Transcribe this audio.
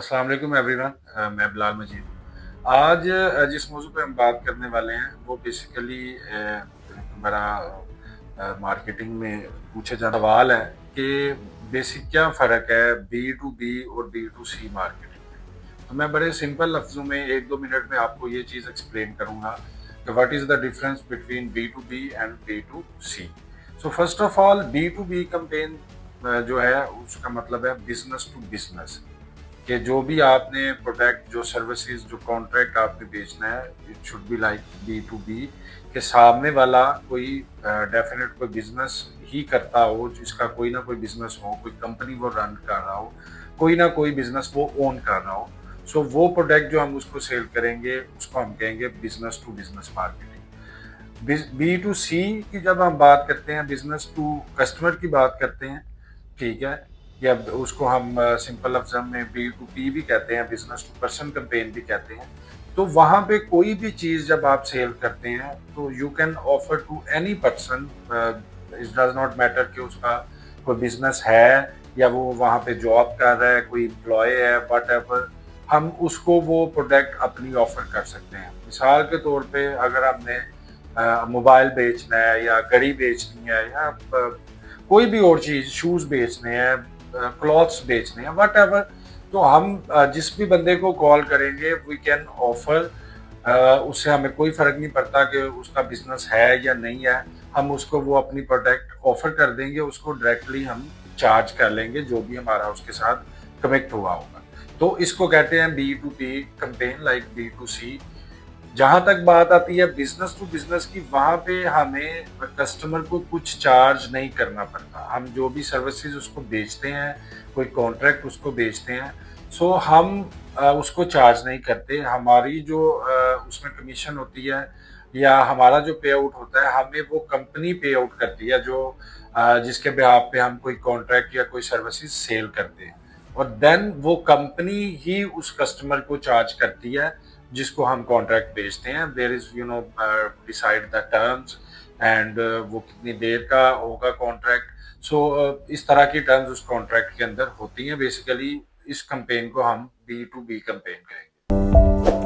अस्सलाम वालेकुम एवरीवन। मैं बिलाल मजीद। आज जिस मौजू पे हम बात करने वाले हैं वो बेसिकली बड़ा मार्केटिंग में पूछे जाने सवाल है कि बेसिक क्या फ़र्क है बी टू बी और बी टू सी मार्केटिंग में। तो मैं बड़े सिंपल लफ्ज़ों में 1-2 मिनट में आपको ये चीज़ एक्सप्लेन करूँगा कि what is the difference between B to B and B to C. So first of all B to B campaign जो है उसका मतलब है बिजनेस टू बिजनेस, कि जो भी आपने प्रोडक्ट, जो सर्विसेज, जो कॉन्ट्रैक्ट आपने बेचना है, it should be like B to B, कि सामने वाला कोई डेफिनेट कोई बिजनेस ही करता हो, जिसका कोई ना कोई बिजनेस हो, कोई कंपनी वो रन कर रहा हो, कोई ना कोई बिजनेस वो ओन कर रहा हो। सो वो प्रोडक्ट जो हम उसको सेल करेंगे उसको हम कहेंगे business to business marketing. B to C की जब हम बात करते हैं, बिजनेस टू कस्टमर की बात करते हैं, ठीक है, या उसको हम सिंपल लफ्ज़ में बी टू पी भी कहते हैं, बिजनेस टू पर्सन कैंपेन भी कहते हैं। तो वहाँ पे कोई भी चीज़ जब आप सेल करते हैं तो you can offer to any person, it does not matter कि उसका कोई बिजनेस है या वो वहाँ पे जॉब कर रहा है, कोई एम्प्लॉय है, वट एवर, हम उसको वो प्रोडक्ट अपनी ऑफर कर सकते हैं। मिसाल के तौर पे अगर हमने मोबाइल बेचना है या घड़ी बेचनी है या कोई भी और चीज़, शूज़ बेचने हैं, क्लॉथ्स बेचने हैं, वट एवर, तो हम जिस भी बंदे को कॉल करेंगे वी कैन ऑफर, उससे हमें कोई फ़र्क नहीं पड़ता कि उसका बिजनेस है या नहीं है, हम उसको वो अपनी प्रोडक्ट ऑफर कर देंगे, उसको डायरेक्टली हम चार्ज कर लेंगे जो भी हमारा उसके साथ कनेक्ट हुआ होगा। तो इसको कहते हैं B to B campaign, like B to C. जहां तक बात आती है बिजनेस टू बिजनेस की, वहां पे हमें कस्टमर को कुछ चार्ज नहीं करना पड़ता। हम जो भी सर्विसेज उसको बेचते हैं, कोई कॉन्ट्रैक्ट उसको बेचते हैं, सो हम उसको चार्ज नहीं करते। हमारी जो उसमें कमीशन होती है या हमारा जो पे आउट होता है, हमें वो कंपनी पे आउट करती है, जो जिसके बिहाफ पे हम कोई कॉन्ट्रैक्ट या कोई सर्विसेज सेल करते हैं, और देन वो कंपनी ही उस कस्टमर को चार्ज करती है जिसको हम कॉन्ट्रैक्ट बेचते हैं। There is decide the terms and वो कितनी देर का होगा कॉन्ट्रैक्ट। सो इस तरह की टर्म्स उस कॉन्ट्रैक्ट के अंदर होती हैं। बेसिकली इस कैंपेन को हम बी टू बी कैंपेन कहेंगे।